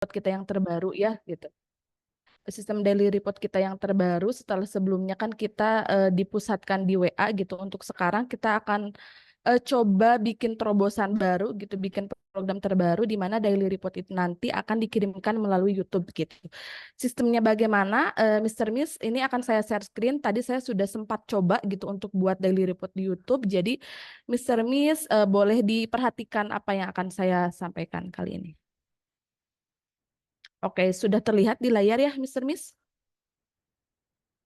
kita yang terbaru ya gitu. Sistem daily report kita yang terbaru setelah sebelumnya kan kita dipusatkan di WA gitu. Untuk sekarang kita akan coba bikin terobosan baru gitu, bikin program terbaru di mana daily report itu nanti akan dikirimkan melalui YouTube gitu. Sistemnya bagaimana, Mr. Miss? Ini akan saya share screen. Tadi saya sudah sempat coba gitu untuk buat daily report di YouTube. Jadi Mr. Miss boleh diperhatikan apa yang akan saya sampaikan kali ini. Oke, sudah terlihat di layar ya, Mr. Miss?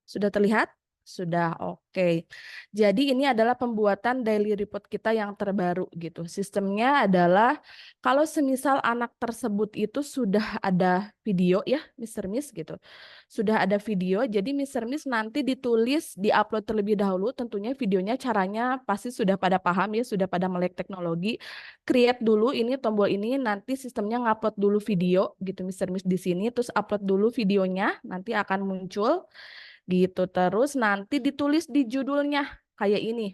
Sudah terlihat? Sudah, oke. Jadi ini adalah pembuatan daily report kita yang terbaru gitu. Sistemnya adalah kalau semisal anak tersebut itu sudah ada video ya, Mr. Miss gitu. Sudah ada video, jadi Mr. Miss nanti ditulis, diupload terlebih dahulu. Tentunya videonya caranya pasti sudah pada paham ya, sudah pada melek teknologi. Create dulu ini tombol ini, nanti sistemnya ngupload dulu video gitu, Mr. Miss di sini. Terus upload dulu videonya, nanti akan muncul gitu. Terus nanti ditulis di judulnya kayak ini.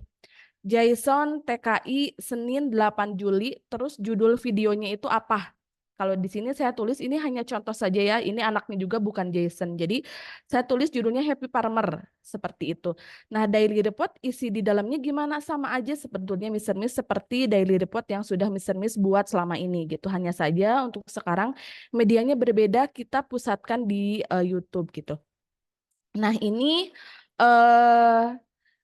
Jason TKI Senin 8 Juli, terus judul videonya itu apa? Kalau di sini saya tulis ini hanya contoh saja ya, ini anaknya juga bukan Jason. Jadi saya tulis judulnya Happy Farmer, seperti itu. Nah, daily report isi di dalamnya gimana? Sama aja sebetulnya Mr. Miss seperti daily report yang sudah Mr. Miss buat selama ini gitu. Hanya saja untuk sekarang medianya berbeda, kita pusatkan di YouTube gitu. Nah, ini eh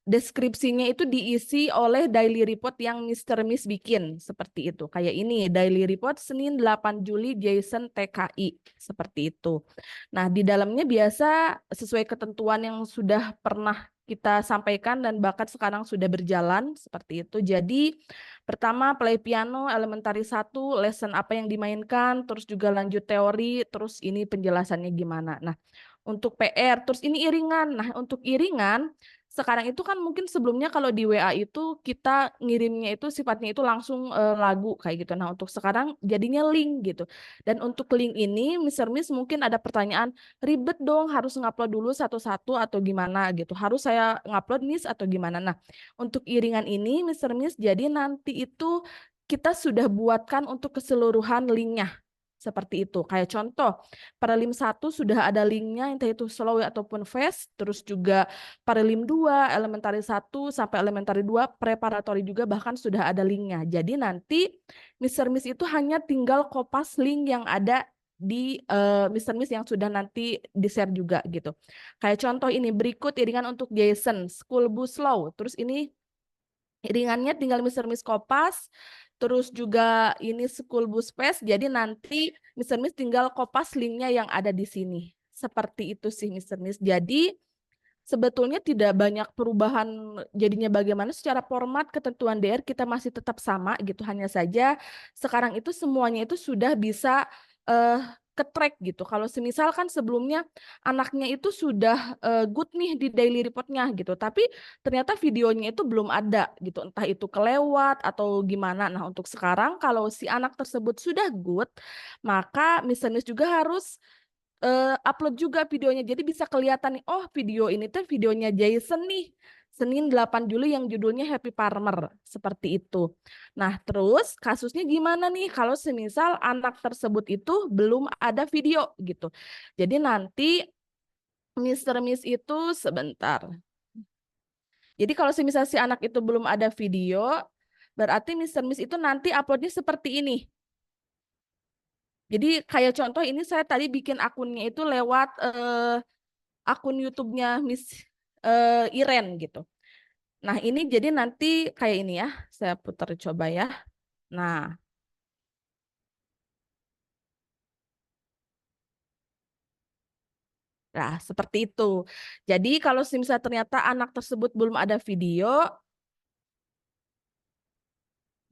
deskripsinya itu diisi oleh daily report yang Mr. Miss bikin seperti itu. Kayak ini, daily report Senin 8 Juli Jason TKI seperti itu. Nah, di dalamnya biasa sesuai ketentuan yang sudah pernah kita sampaikan dan bahkan sekarang sudah berjalan seperti itu. Jadi, pertama play piano elementary 1, lesson apa yang dimainkan, terus juga lanjut teori, terus ini penjelasannya gimana. Nah, untuk PR, terus ini iringan. Nah, untuk iringan, sekarang itu kan mungkin sebelumnya kalau di WA itu kita ngirimnya itu sifatnya itu langsung lagu kayak gitu. Nah, untuk sekarang jadinya link gitu. Dan untuk link ini, Mr. Miss mungkin ada pertanyaan, ribet dong harus ngupload dulu satu-satu atau gimana gitu. Harus saya ngupload Miss atau gimana. Nah, untuk iringan ini, Mr. Miss, jadi nanti itu kita sudah buatkan untuk keseluruhan linknya. Seperti itu. Kayak contoh, Prelim 1 sudah ada linknya, entah itu slow ataupun fast, terus juga Prelim 2, elementary 1 sampai elementary 2, preparatory juga bahkan sudah ada linknya. Jadi nanti Mr. Miss itu hanya tinggal kopas link yang ada di Mr. Miss yang sudah nanti di-share juga gitu. Kayak contoh ini, berikut iringan untuk Jason, School Bus Slow. Terus ini iringannya tinggal Mr. Miss kopas, terus juga ini School Bus Pass, jadi nanti Mr. Miss tinggal kopas linknya yang ada di sini. Seperti itu sih Mr. Miss. Jadi sebetulnya tidak banyak perubahan jadinya bagaimana secara format ketentuan DR kita masih tetap sama gitu. Hanya saja sekarang itu semuanya itu sudah bisa ke-track gitu. Kalau semisal kan sebelumnya anaknya itu sudah good nih di daily reportnya gitu. Tapi ternyata videonya itu belum ada gitu. Entah itu kelewat atau gimana. Nah, untuk sekarang kalau si anak tersebut sudah good, maka misalnya juga harus upload juga videonya. Jadi bisa kelihatan nih, oh video ini tuh videonya Jason nih. Senin 8 Juli yang judulnya Happy Farmer. Seperti itu. Nah, terus kasusnya gimana nih kalau semisal anak tersebut itu belum ada video gitu. Jadi nanti Mr. Miss itu sebentar. Jadi kalau semisal si anak itu belum ada video, berarti Mr. Miss itu nanti uploadnya seperti ini. Jadi kayak contoh ini saya tadi bikin akunnya itu lewat akun YouTube-nya Miss Iren gitu. Nah, ini jadi nanti kayak ini ya. Saya putar coba ya. Nah, seperti itu. Jadi kalau misalnya ternyata anak tersebut belum ada video,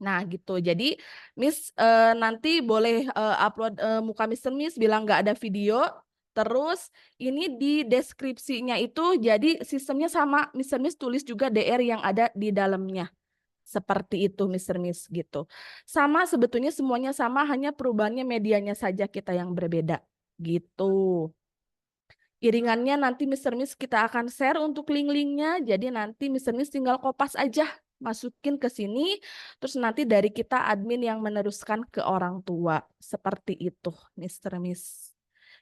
nah gitu. Jadi Miss nanti boleh upload muka Mister Miss bilang nggak ada video. Terus ini di deskripsinya itu jadi sistemnya sama Mister Miss tulis juga DR yang ada di dalamnya. Seperti itu Mister Miss gitu. Sama sebetulnya semuanya sama, hanya perubahannya medianya saja kita yang berbeda gitu. Iringannya nanti Mister Miss kita akan share untuk link-linknya. Jadi nanti Mister Miss tinggal kopas aja masukin ke sini, terus nanti dari kita admin yang meneruskan ke orang tua. Seperti itu, Mr. Miss.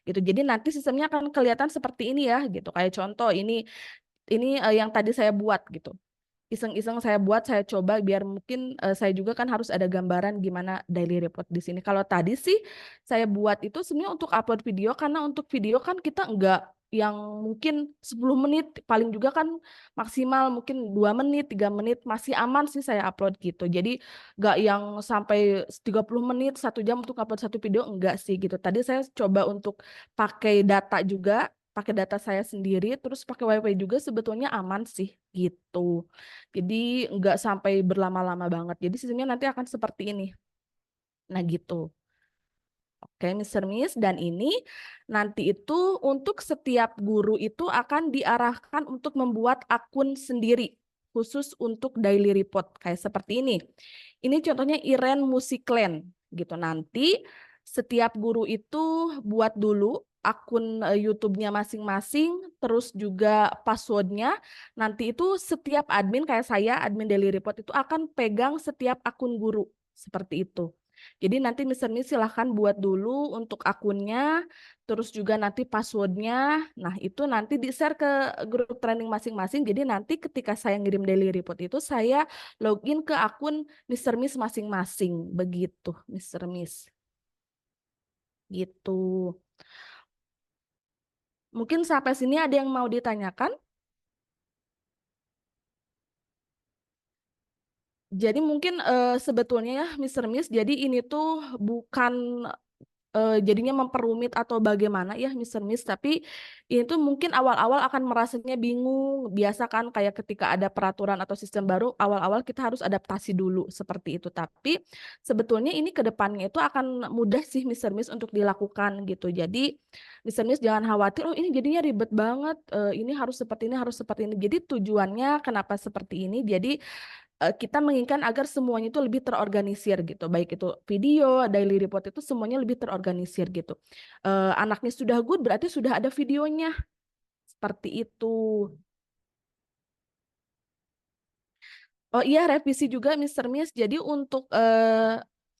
Gitu. Jadi nanti sistemnya akan kelihatan seperti ini ya, gitu. Kayak contoh ini yang tadi saya buat gitu. Iseng-iseng saya buat, saya coba biar mungkin saya juga kan harus ada gambaran gimana daily report di sini. Kalau tadi sih saya buat itu sebenarnya untuk upload video, karena untuk video kan kita enggak yang mungkin 10 menit, paling juga kan maksimal mungkin 2 menit, 3 menit, masih aman sih saya upload gitu. Jadi enggak yang sampai 30 menit, 1 jam untuk upload satu video, enggak sih gitu. Tadi saya coba untuk pakai data juga, pakai data saya sendiri, terus pakai WiFi juga sebetulnya aman sih gitu. Jadi nggak sampai berlama-lama banget. Jadi sistemnya nanti akan seperti ini. Nah gitu. Oke, Mr. Miss. Dan ini nanti itu untuk setiap guru itu akan diarahkan untuk membuat akun sendiri. Khusus untuk daily report. Kayak seperti ini. Ini contohnya Iren Musikland. Gitu. Nanti setiap guru itu buat dulu akun YouTube-nya masing-masing, terus juga passwordnya. Nanti itu setiap admin kayak saya, admin daily report itu akan pegang setiap akun guru. Seperti itu. Jadi nanti Mr. Miss silahkan buat dulu untuk akunnya, terus juga nanti passwordnya. Nah itu nanti di-share ke grup training masing-masing. Jadi nanti ketika saya ngirim daily report itu, saya login ke akun Mr. Miss masing-masing. Begitu Mr. Miss. Gitu. Mungkin sampai sini ada yang mau ditanyakan? Jadi mungkin sebetulnya ya Mr. Miss, jadi ini tuh bukan jadinya memperumit atau bagaimana ya Mr. Miss, tapi ini tuh mungkin awal-awal akan merasanya bingung. Biasa kan kayak ketika ada peraturan atau sistem baru, awal-awal kita harus adaptasi dulu seperti itu. Tapi sebetulnya ini ke depannya itu akan mudah sih Mr. Miss untuk dilakukan gitu. Jadi Mr. Miss jangan khawatir, oh ini jadinya ribet banget, ini harus seperti ini, harus seperti ini. Jadi tujuannya kenapa seperti ini, jadi kita menginginkan agar semuanya itu lebih terorganisir gitu, baik itu video, daily report itu semuanya lebih terorganisir gitu. Anaknya sudah good berarti sudah ada videonya, seperti itu. Oh iya, revisi juga Mr. Miss. Jadi untuk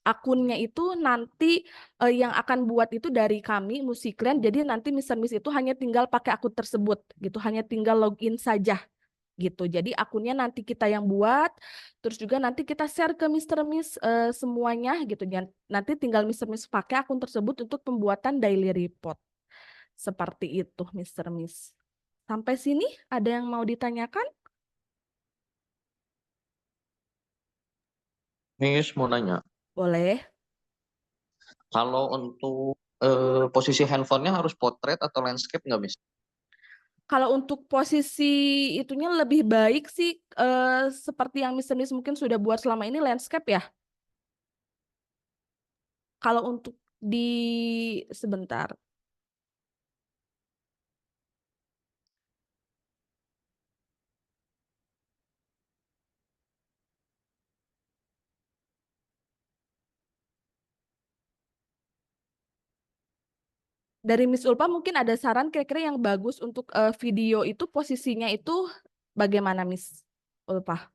akunnya itu nanti yang akan buat itu dari kami Musikland. Jadi nanti Mr. Miss itu hanya tinggal pakai akun tersebut gitu, hanya tinggal login saja gitu. Jadi akunnya nanti kita yang buat, terus juga nanti kita share ke Mr. Miss semuanya gitu. Nanti tinggal Mr. Miss pakai akun tersebut untuk pembuatan daily report. Seperti itu Mr. Miss. Sampai sini ada yang mau ditanyakan? Miss mau nanya, Boleh. kalau untuk posisi handphonenya harus portrait atau landscape nggak, Miss? Kalau untuk posisi itunya lebih baik sih seperti yang Mr. Miss mungkin sudah buat selama ini landscape ya. Kalau untuk di sebentar. Dari Miss Ulpa mungkin ada saran kira-kira yang bagus untuk video itu posisinya itu bagaimana Miss Ulpa?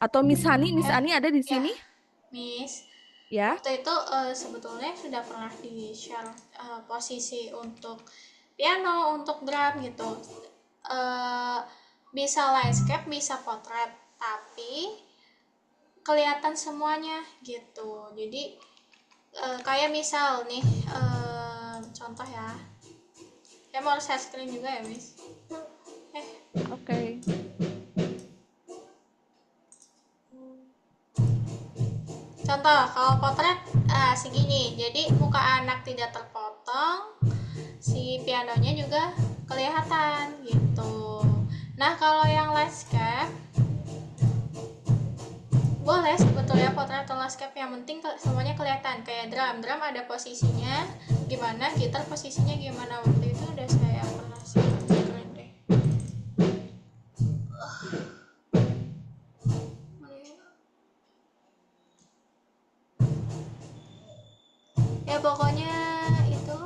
Atau Miss Ya, Hani ada di ya, sini? Miss. Ya. Waktu itu sebetulnya sudah pernah di-share posisi untuk piano, untuk drum gitu. Eh, bisa landscape, bisa potret, tapi kelihatan semuanya gitu. Jadi kayak misal nih, contoh ya. Saya mau share screen juga ya, Miss. Oke. Contoh, kalau potret segini. Jadi muka anak tidak terpotong, si pianonya juga kelihatan gitu. Nah, kalau yang landscape boleh sebetulnya potret atau landscape, yang penting semuanya kelihatan. Kayak drum ada posisinya gimana, gitar posisinya gimana. Waktu itu udah saya pernah sih. Keren deh. Ya pokoknya itu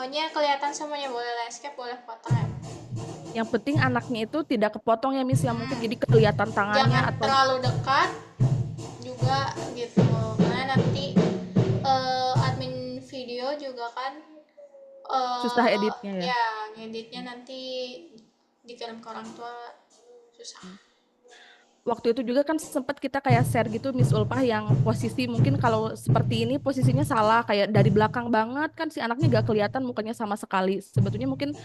Pokoknya kelihatan semuanya, boleh landscape, boleh potret. Yang penting anaknya itu tidak kepotong ya Miss, yang mungkin jadi kelihatan tangannya Jangan atau terlalu dekat juga gitu, karena nanti admin video juga kan susah editnya ya. ya ngeditnya nanti dikirim ke orang tua susah. Waktu itu juga kan sempat kita kayak share gitu Miss Ulpah, yang posisi mungkin kalau seperti ini posisinya salah, kayak dari belakang banget kan si anaknya gak kelihatan mukanya sama sekali. Sebetulnya mungkin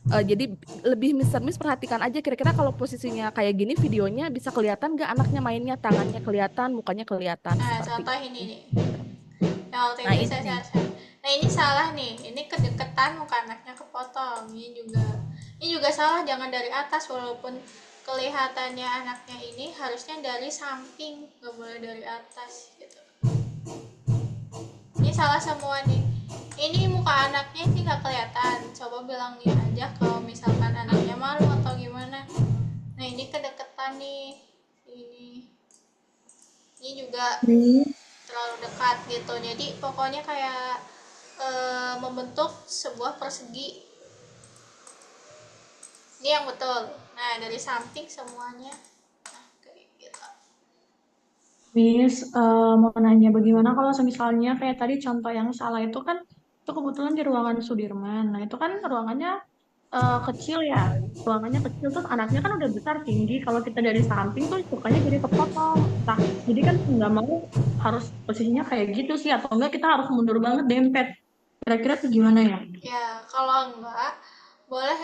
jadi lebih Miss perhatikan aja kira-kira kalau posisinya kayak gini videonya bisa kelihatan gak anaknya mainnya, tangannya kelihatan, mukanya kelihatan Nah seperti contoh itu. ini nih, yang waktu Nah itu ini saya nih. share. Nah ini salah nih, ini kedeketan muka anaknya kepotong. Ini juga salah, jangan dari atas, walaupun kelihatannya anaknya ini harusnya dari samping, nggak boleh dari atas gitu. Ini salah semua nih. Ini muka anaknya sih nggak kelihatan, coba bilangin aja kalau misalkan anaknya malu atau gimana. Nah ini kedeketan nih, ini juga terlalu dekat gitu, jadi pokoknya kayak membentuk sebuah persegi. Ini yang betul. Nah dari samping semuanya, nah kayak gitu. Miss, mau nanya bagaimana kalau misalnya kayak tadi contoh yang salah itu kan, itu kebetulan di ruangan Sudirman. Nah itu kan ruangannya kecil ya, ruangannya kecil terus anaknya kan udah besar tinggi. Kalau kita dari samping tuh sukanya jadi kepotong. Nah, jadi kan nggak mau harus posisinya kayak gitu sih, atau enggak kita harus mundur banget dempet. Kira-kira tuh gimana ya? Ya kalau enggak boleh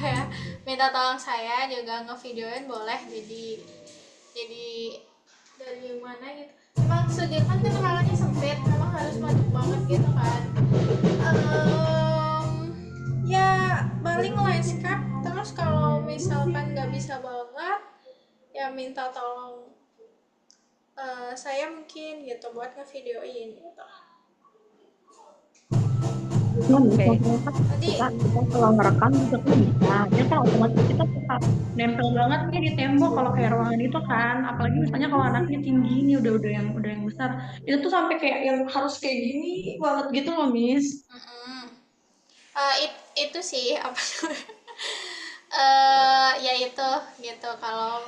ya minta tolong saya juga ngevideoin, boleh. Jadi dari mana gitu, emang Sudirman kan ruangannya sempit, memang harus maju banget gitu kan. Ya paling landscape, terus kalau misalkan nggak bisa banget ya minta tolong saya mungkin gitu buat ngevideoin gitu. Iya, Miss, Oke. maksudnya kan Tadi kita kalau ngerekam juga kan bisa. Ya kan otomatis kita suka nempel banget nih di tembok kalau kayak ruangan itu kan. Apalagi misalnya kalau anaknya tinggi nih udah yang besar. Itu tuh sampai kayak yang harus kayak gini banget gitu loh, Miss. itu sih apa ya itu gitu, kalau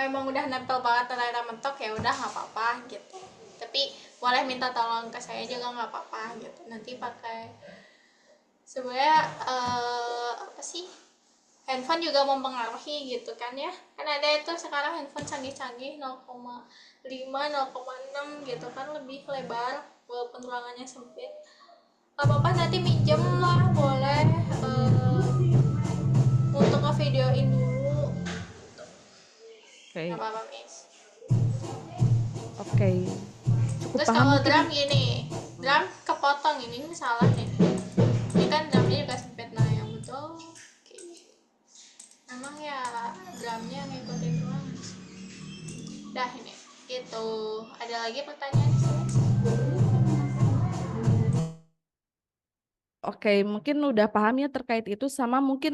emang udah nempel banget ternyata mentok ya udah nggak apa-apa gitu, tapi boleh minta tolong ke saya juga nggak apa-apa gitu, nanti pakai sebenarnya apa sih, handphone juga mempengaruhi gitu kan ya, kan ada itu sekarang handphone canggih-canggih 0,5 0,6 gitu kan, lebih lebar walaupun ruangannya sempit. Gak apa-apa, nanti minjem lah, boleh untuk ngevideoin dulu. Oke. Gak apa-apa, Miss. Oke. Cukup Terus paham kalau mungkin. drum gini, drum kepotong, ini salah nih. Ini kan drumnya juga sempit, nah yang betul memang ya drumnya ngikutin doang. Dah ini, gitu. Ada lagi pertanyaan sih? Oke, mungkin udah paham ya terkait itu, sama mungkin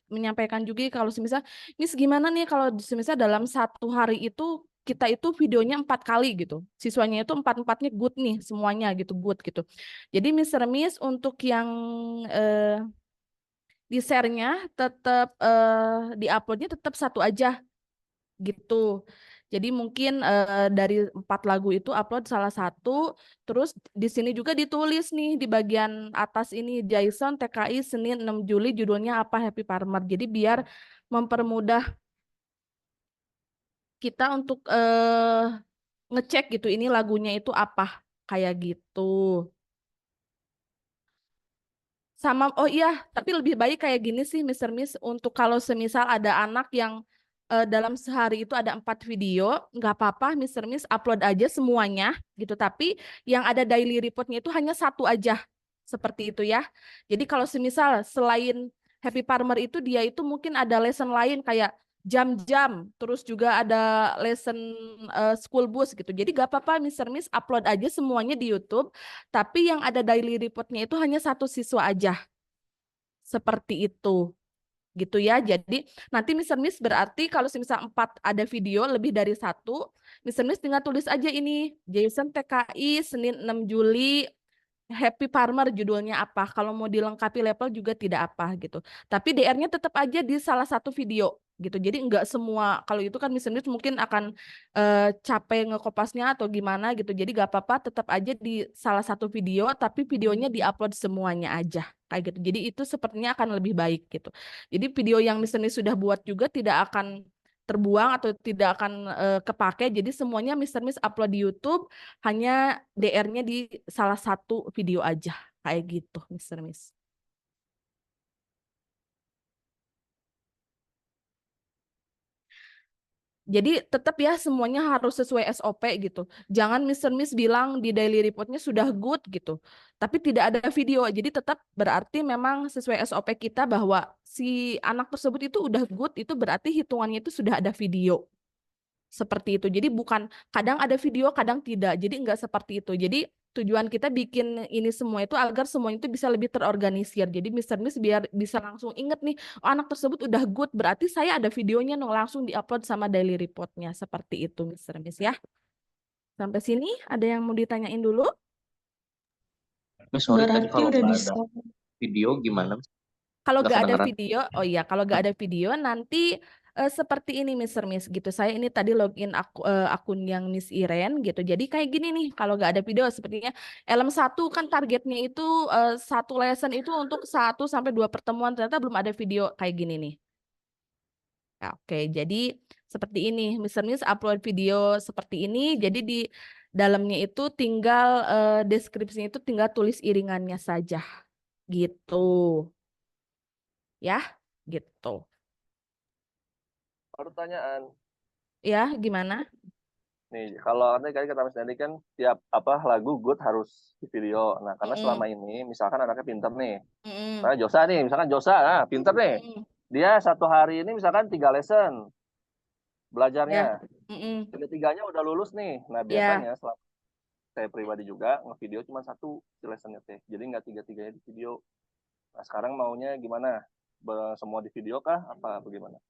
menyampaikan juga kalau semisal Miss gimana nih kalau semisal dalam satu hari itu kita itu videonya 4 kali gitu, siswanya itu empat-empatnya good nih semuanya gitu, good gitu. Jadi Miss untuk yang di share-nya tetap di uploadnya tetap satu aja gitu. Jadi mungkin dari 4 lagu itu upload salah satu, terus di sini juga ditulis nih di bagian atas ini Jason TKI Senin 6 Juli judulnya apa, Happy Farmer. Jadi biar mempermudah kita untuk ngecek gitu ini lagunya itu apa kayak gitu. Sama, oh iya, tapi lebih baik kayak gini sih, Miss, untuk kalau semisal ada anak yang dalam sehari itu ada 4 video, nggak apa-apa, Miss, upload aja semuanya gitu. Tapi yang ada daily reportnya itu hanya satu aja, seperti itu ya. Jadi kalau semisal selain Happy Farmer itu dia itu mungkin ada lesson lain kayak jam-jam, terus juga ada lesson school bus gitu. Jadi nggak apa-apa, Miss, upload aja semuanya di YouTube. Tapi yang ada daily reportnya itu hanya satu siswa aja. Seperti itu. Gitu ya. Jadi nanti Miss berarti kalau misal 4 ada video lebih dari satu, Miss tinggal tulis aja ini Jason TKI Senin 6 Juli Happy Farmer judulnya apa. Kalau mau dilengkapi level juga tidak apa gitu. Tapi DR-nya tetap aja di salah satu video gitu. Jadi enggak semua, kalau itu kan misalnya mungkin akan capek ngekopasnya atau gimana gitu. Jadi gak apa-apa, tetap aja di salah satu video, tapi videonya diupload semuanya aja kayak gitu. Jadi itu sepertinya akan lebih baik gitu. Jadi video yang misalnya sudah buat juga tidak akan terbuang atau tidak akan kepake. Jadi semuanya Mr. Miss upload di YouTube, hanya DR-nya di salah satu video aja kayak gitu, Mr. Miss. Jadi tetap ya semuanya harus sesuai SOP gitu. Jangan Mr. Miss bilang di daily reportnya sudah good gitu, tapi tidak ada video. Jadi tetap berarti memang sesuai SOP kita bahwa si anak tersebut itu udah good, itu berarti hitungannya itu sudah ada video. Seperti itu. Jadi bukan kadang ada video, kadang tidak. Jadi enggak seperti itu. Jadi tujuan kita bikin ini semua itu agar semuanya itu bisa lebih terorganisir. Jadi Mr. Miss biar bisa langsung inget nih, oh, anak tersebut udah good, berarti saya ada videonya langsung diupload sama daily reportnya. Seperti itu Mr. Miss ya. Sampai sini ada yang mau ditanyain dulu? Miss, sorry tadi Berarti kalau udah nggak bisa. ada video gimana? Kalau Nggak nggak ada kedengeran. video, oh iya, kalau nggak ada video nanti seperti ini Mr. Miss gitu. Saya ini tadi login akun yang Miss Iren gitu. Jadi kayak gini nih, kalau nggak ada video sepertinya LM1 kan targetnya itu satu lesson itu untuk 1 sampai 2 pertemuan, ternyata belum ada video kayak gini nih. Ya, oke, jadi seperti ini, Mr. Miss upload video seperti ini. Jadi di dalamnya itu tinggal deskripsinya itu tinggal tulis iringannya saja, gitu. Ya, gitu. Pertanyaan Ya, gimana? nih, kalau nanti kata Mas Dandi kan tiap lagu good harus di video. Nah, karena selama ini misalkan anaknya pinter nih, nah Josa nih, misalkan Josa, nah pinter nih, dia satu hari ini misalkan 3 lesson belajarnya, Ya. tiga-tiganya udah lulus nih. Nah, biasanya selama saya pribadi juga ngevideo cuma 1 lessonnya teh, jadi nggak tiga-tiganya di video. Nah, sekarang maunya gimana? Semua di video kah? Apa bagaimana?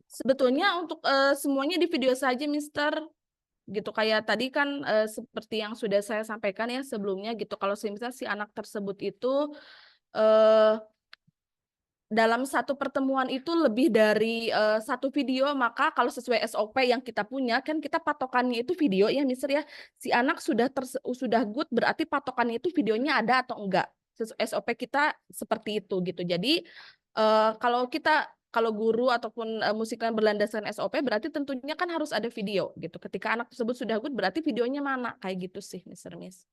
Sebetulnya untuk semuanya di video saja, Mister. Gitu kayak tadi kan seperti yang sudah saya sampaikan ya sebelumnya gitu. Kalau misalnya si anak tersebut itu dalam satu pertemuan itu lebih dari satu video, maka kalau sesuai SOP yang kita punya kan kita patokannya itu video ya Mister ya. Si anak sudah good berarti patokannya itu videonya ada atau enggak. SOP kita seperti itu gitu. Jadi kalau guru ataupun musiknya berlandaskan SOP berarti tentunya kan harus ada video gitu. Ketika anak tersebut sudah good berarti videonya mana kayak gitu sih Mister Miss.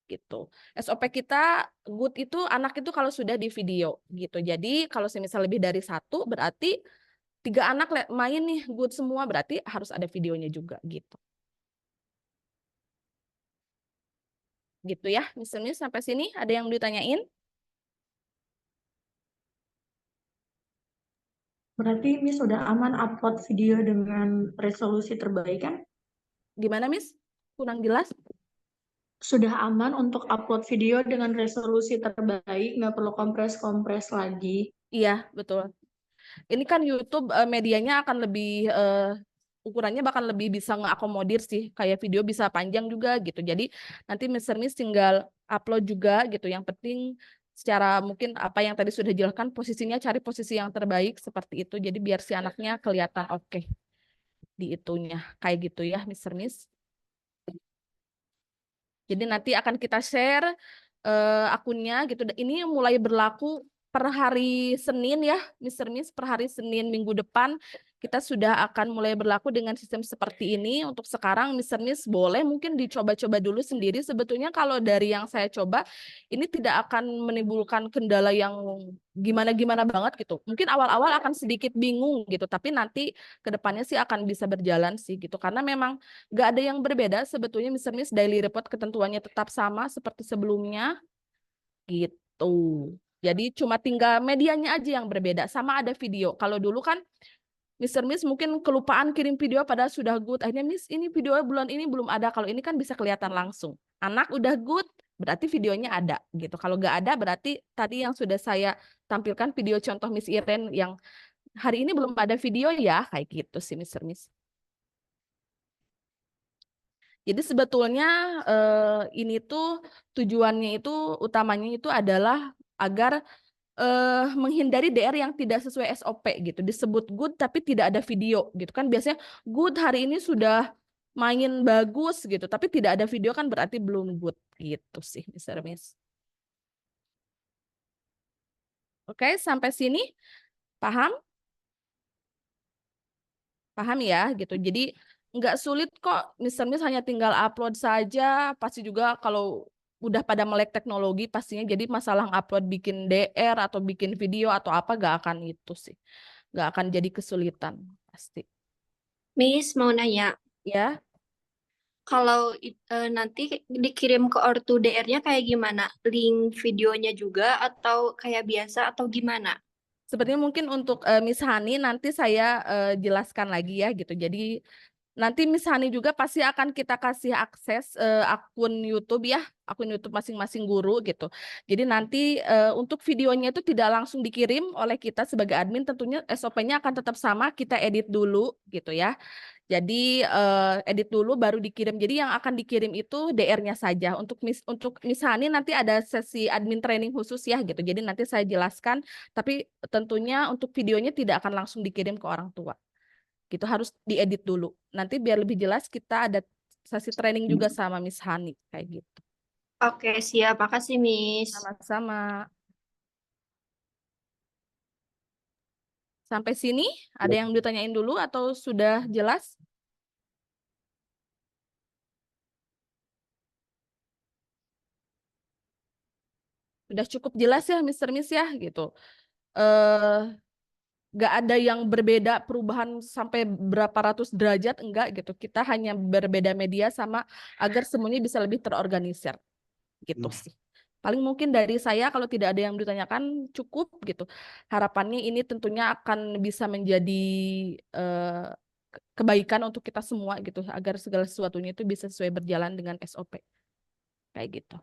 Gitu. SOP kita good itu anak itu kalau sudah di video gitu. Jadi kalau misal lebih dari 1 berarti 3 anak main nih good semua berarti harus ada videonya juga gitu. Gitu ya, misalnya sampai sini ada yang mau ditanyain? Berarti Miss sudah aman upload video dengan resolusi terbaik kan? Gimana Miss? Kurang jelas? Sudah aman untuk upload video dengan resolusi terbaik, nggak perlu kompres-kompres lagi. Iya, betul. Ini kan YouTube medianya akan lebih ukurannya bahkan lebih bisa ngeakomodir sih, kayak video bisa panjang juga gitu. Jadi nanti Mr. Miss tinggal upload juga gitu. Yang penting secara mungkin apa yang tadi sudah dijelaskan posisinya cari posisi yang terbaik seperti itu. Jadi biar si anaknya kelihatan oke di itunya kayak gitu ya Mr. Miss. Jadi nanti akan kita share akunnya gitu. Ini mulai berlaku per hari Senin ya, Mr. Miss, per hari Senin minggu depan kita sudah akan mulai berlaku dengan sistem seperti ini. Untuk sekarang Mr. Miss boleh mungkin dicoba-coba dulu sendiri. Sebetulnya kalau dari yang saya coba ini tidak akan menimbulkan kendala yang gimana-gimana banget gitu. Mungkin awal-awal akan sedikit bingung gitu, tapi nanti kedepannya sih akan bisa berjalan sih gitu. Karena memang nggak ada yang berbeda sebetulnya Mr. Miss daily report ketentuannya tetap sama seperti sebelumnya gitu. Jadi cuma tinggal medianya aja yang berbeda, sama ada video. Kalau dulu kan Mr. Miss mungkin kelupaan kirim video padahal sudah good. Akhirnya Miss ini video bulan ini belum ada. Kalau ini kan bisa kelihatan langsung. Anak udah good, berarti videonya ada gitu. Kalau nggak ada berarti tadi yang sudah saya tampilkan video contoh Miss Iren yang hari ini belum ada video ya, kayak gitu sih Mr. Miss. Jadi sebetulnya ini tuh tujuannya itu utamanya itu adalah agar menghindari DR yang tidak sesuai SOP gitu. Disebut good tapi tidak ada video gitu kan. Biasanya good hari ini sudah main bagus gitu, tapi tidak ada video kan berarti belum good gitu sih, Mr. Miss. Oke, sampai sini paham? Paham ya gitu. Jadi nggak sulit kok, Mr. Miss hanya tinggal upload saja, pasti juga kalau udah pada melek teknologi pastinya jadi masalah upload bikin DR atau bikin video atau apa gak akan itu sih. Gak akan jadi kesulitan pasti. Miss mau nanya, Ya, kalau nanti dikirim ke ortu DR-nya kayak gimana? Link videonya juga atau kayak biasa atau gimana? sepertinya mungkin untuk Miss Hani nanti saya jelaskan lagi ya gitu. Jadi nanti Miss Hani juga pasti akan kita kasih akses akun YouTube ya, akun YouTube masing-masing guru gitu. Jadi nanti untuk videonya itu tidak langsung dikirim oleh kita sebagai admin, tentunya SOP-nya akan tetap sama, kita edit dulu gitu ya. Jadi edit dulu baru dikirim. Jadi yang akan dikirim itu DR-nya saja. Untuk Miss Hani nanti ada sesi admin training khusus ya gitu. Jadi nanti saya jelaskan, tapi tentunya untuk videonya tidak akan langsung dikirim ke orang tua. Gitu harus diedit dulu. Nanti biar lebih jelas kita ada sesi training juga sama Miss Hani kayak gitu. Oke, siap. Makasih, Miss. Sama-sama. Sampai sini ada yang ditanyain dulu atau sudah jelas? Sudah cukup jelas ya Mr. Miss ya gitu. Nggak ada yang berbeda perubahan sampai berapa ratus derajat enggak gitu. Kita hanya berbeda media sama agar semuanya bisa lebih terorganisir gitu sih. Paling mungkin dari saya kalau tidak ada yang ditanyakan cukup gitu. Harapannya ini tentunya akan bisa menjadi kebaikan untuk kita semua gitu agar segala sesuatunya itu bisa sesuai berjalan dengan SOP. Kayak gitu.